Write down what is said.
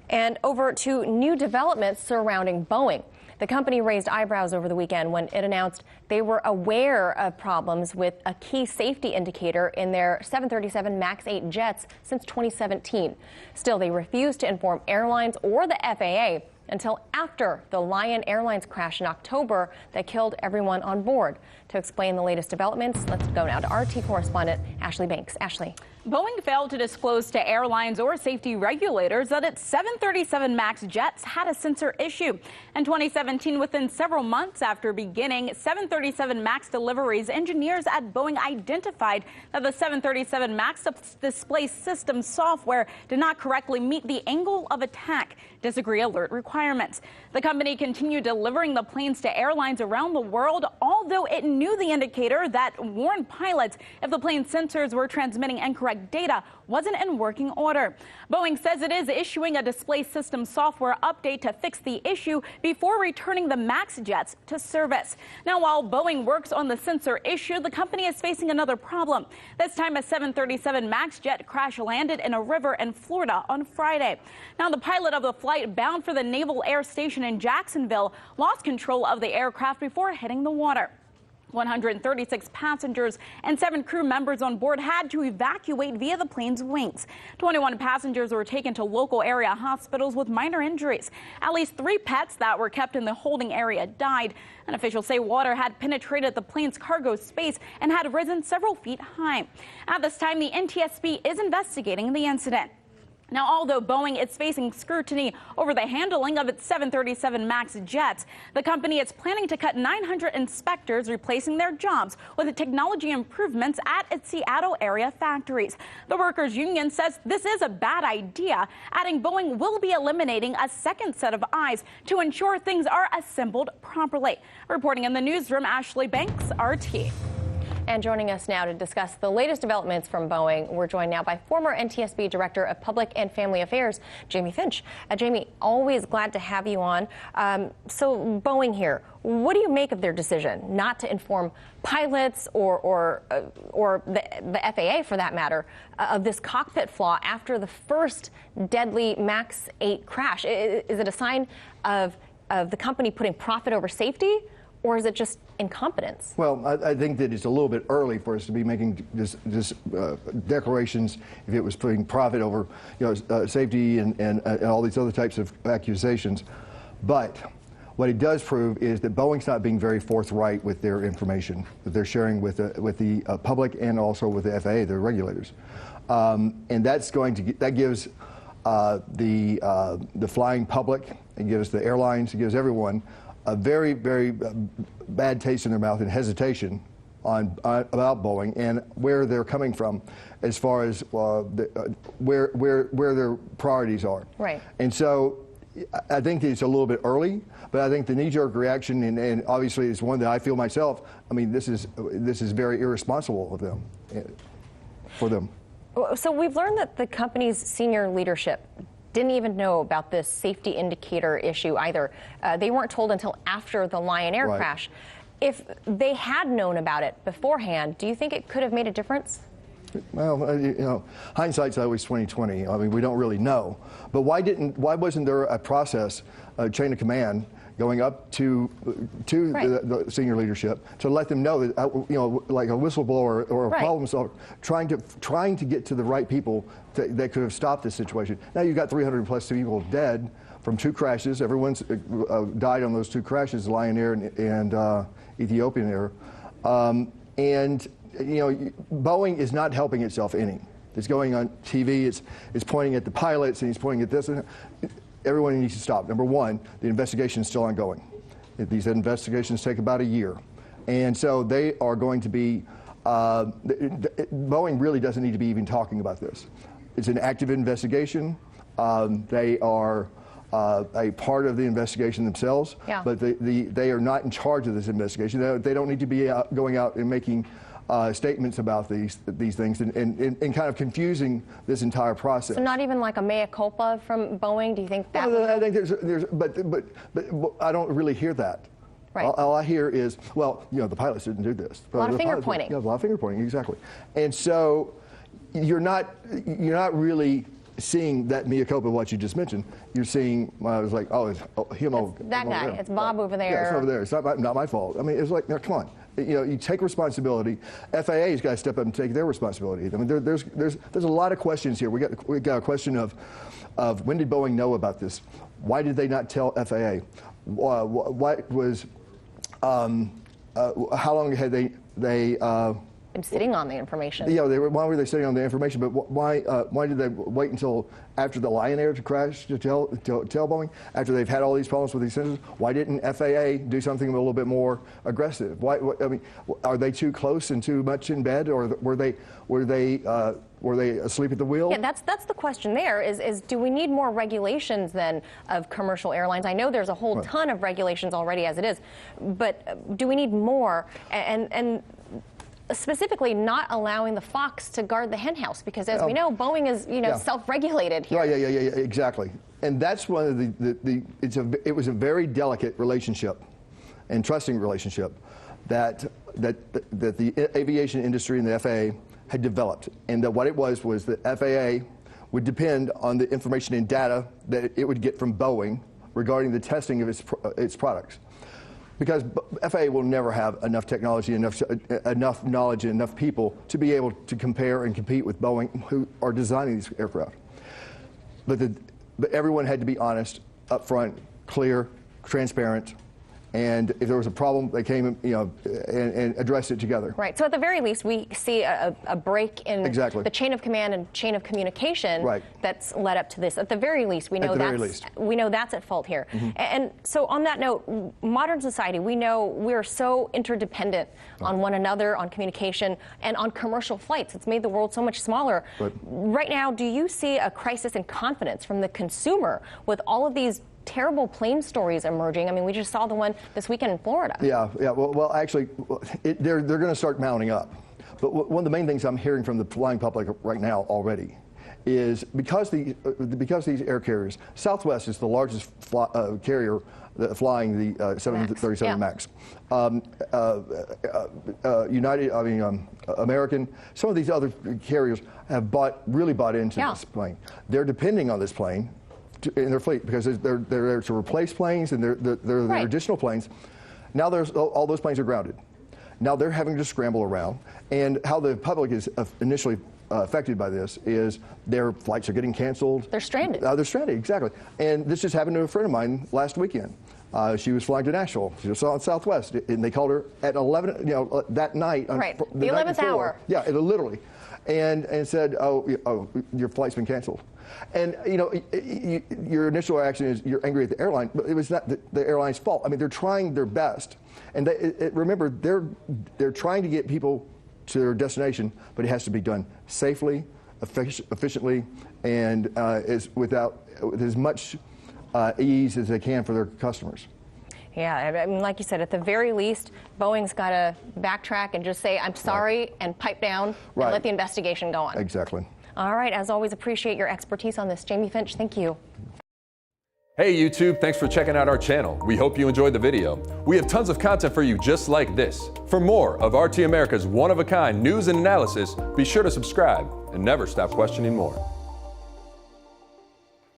And over to new developments surrounding Boeing. The company raised eyebrows over the weekend when it announced they were aware of problems with a key safety indicator in their 737 MAX 8 jets since 2017. Still, they refused to inform airlines or the FAA until after the Lion Airlines crash in October that killed everyone on board. To explain the latest developments, let's go now to RT correspondent Ashlee Banks. Ashlee. Boeing failed to disclose to airlines or safety regulators that its 737 MAX jets had a sensor issue. In 2017, within several months after beginning 737 MAX deliveries, engineers at Boeing identified that the 737 MAX display system software did not correctly meet the angle of attack disagree alert requirements. The company continued delivering the planes to airlines around the world, although it knew the indicator that warned pilots if the plane's sensors were transmitting incorrect data wasn't in working order. Boeing says it is issuing a display system software update to fix the issue before returning the MAX jets to service. Now, while Boeing works on the sensor issue, the company is facing another problem. This time, a 737 MAX jet crash landed in a river in Florida on Friday. Now, the pilot of the flight bound for the Naval Air Station in Jacksonville lost control of the aircraft before hitting the water. 136 passengers and 7 crew members on board had to evacuate via the plane's wings. 21 passengers were taken to local area hospitals with minor injuries. At least 3 pets that were kept in the holding area died. And officials say water had penetrated the plane's cargo space and had risen several feet high. At this time, the NTSB is investigating the incident. Now, although Boeing is facing scrutiny over the handling of its 737 MAX jets, the company is planning to cut 900 inspectors, replacing their jobs with technology improvements at its Seattle area factories. The workers' union says this is a bad idea, adding Boeing will be eliminating a second set of eyes to ensure things are assembled properly. Reporting in the newsroom, Ashlee Banks, RT. And joining us now to discuss the latest developments from Boeing, we're joined now by former NTSB Director of Public and Family Affairs, Jamie Finch. Jamie, always glad to have you on. So Boeing here, what do you make of their decision not to inform pilots or the FAA, for that matter, of this cockpit flaw after the first deadly MAX 8 crash? Is it a sign of the company putting profit over safety? Or is it just incompetence? Well, I think that it's a little bit early for us to be making this declarations if it was putting profit over, safety and all these other types of accusations. But what it does prove is that Boeing's not being very forthright with their information that they're sharing with the public and also with the FAA, their regulators, and that gives the flying public, it gives the airlines, it gives everyone a very, very bad taste in their mouth and hesitation about Boeing and where they're coming from as far as where their priorities are. Right. And so I think it's a little bit early, but I think the knee-jerk reaction, and obviously it's one that I feel myself, I mean, this is very irresponsible of them, for them. So we've learned that the company's senior leadership didn't even know about this safety indicator issue either. They weren't told until after the Lion Air crash. If they had known about it beforehand, do you think it could have made a difference? Well, hindsight's always 20/20. I mean, we don't really know. But why wasn't there a process, a chain of command, going up to the senior leadership to let them know that, like a whistleblower or a problem solver, trying to get to the right people that could have stopped this situation. Now you've got 300 plus people dead from 2 crashes. Everyone's died on those 2 crashes, Lion Air and Ethiopian Air. And Boeing is not helping itself any. It's going on TV. It's pointing at the pilots and he's pointing at this. Everyone needs to stop. Number one, the investigation is still ongoing. These investigations take about a year. And so they are going to be, Boeing really doesn't need to be even talking about this. It's an active investigation. They are a part of the investigation themselves, but they are not in charge of this investigation. They don't need to be going out and making statements about these things and kind of confusing this entire process. So not even like a mea culpa from Boeing? Do you think that? Well, I think there's but I don't really hear that. Right. All I hear is, well, the pilots didn't do this. A lot of finger pointing. Yeah, a lot of finger pointing, exactly. And so you're not really seeing that mea culpa, what you just mentioned, you're seeing, I was like, oh, it's him over that guy. It's Bob over there. Yeah, it's over there. It's not my fault. I mean, it's like, no, come on. You take responsibility. FAA's got to step up and take their responsibility. I mean, there's a lot of questions here. We got a question of when did Boeing know about this? Why did they not tell FAA? What was how long had they been sitting on the information? Yeah, why were they sitting on the information? But why did they wait until after the Lion Air to crash to tell Boeing? After they've had all these problems with these sensors, why didn't FAA do something a little bit more aggressive? I mean, are they too close and too much in bed, or were they asleep at the wheel? Yeah, that's the question. There is do we need more regulations then of commercial airlines? I know there's a whole ton of regulations already as it is, but do we need more? And specifically not allowing the fox to guard the henhouse, because as we know, Boeing is self-regulated here. Right, yeah, exactly. And that's one of it was a very delicate relationship and trusting relationship that the aviation industry and the FAA had developed, and that what it was that FAA would depend on the information and data that it would get from Boeing regarding the testing of its products. Because FAA will never have enough technology, enough knowledge, and enough people to be able to compare and compete with Boeing, who are designing these aircraft. But everyone had to be honest, upfront, clear, transparent. And if there was a problem, they came and addressed it together. Right. So at the very least, we see a break in the chain of command and chain of communication that's led up to this. At the very least, we know that's at fault here. Mm-hmm. And so on that note, modern society, we know we're so interdependent on one another, on communication, and on commercial flights. It's made the world so much smaller. Right now, do you see a crisis in confidence from the consumer with all of these terrible plane stories emerging? I mean, we just saw the one this weekend in Florida. Yeah. Well, actually, they're going to start mounting up. But one of the main things I'm hearing from the flying public right now already is because these air carriers, Southwest is the largest carrier flying the 737 MAX. American, some of these other carriers have really bought into this plane. They're depending on this plane in their fleet because they're there to replace planes, and they're additional planes. Now all those planes are grounded. Now they're having to scramble around, and how the public is initially affected by this is their flights are getting canceled. They're stranded. They're stranded, exactly. And this just happened to a friend of mine last weekend. She was flying to Nashville. She was on Southwest, and they called her at 11, that night. The 11th hour. Yeah, literally, and said, "Oh, your flight's been canceled." And your initial reaction is you're angry at the airline, but it was not the airline's fault. I mean, they're trying their best, and remember, they're trying to get people to their destination, but it has to be done safely, efficiently, and with as much ease as they can for their customers. Yeah, I mean, like you said, at the very least, Boeing's got to backtrack and just say, "I'm sorry," and pipe down and let the investigation go on. Exactly. All right, as always, appreciate your expertise on this. Jamie Finch, thank you. Hey YouTube, thanks for checking out our channel. We hope you enjoyed the video. We have tons of content for you just like this. For more of RT America's one-of-a-kind news and analysis, be sure to subscribe and never stop questioning more.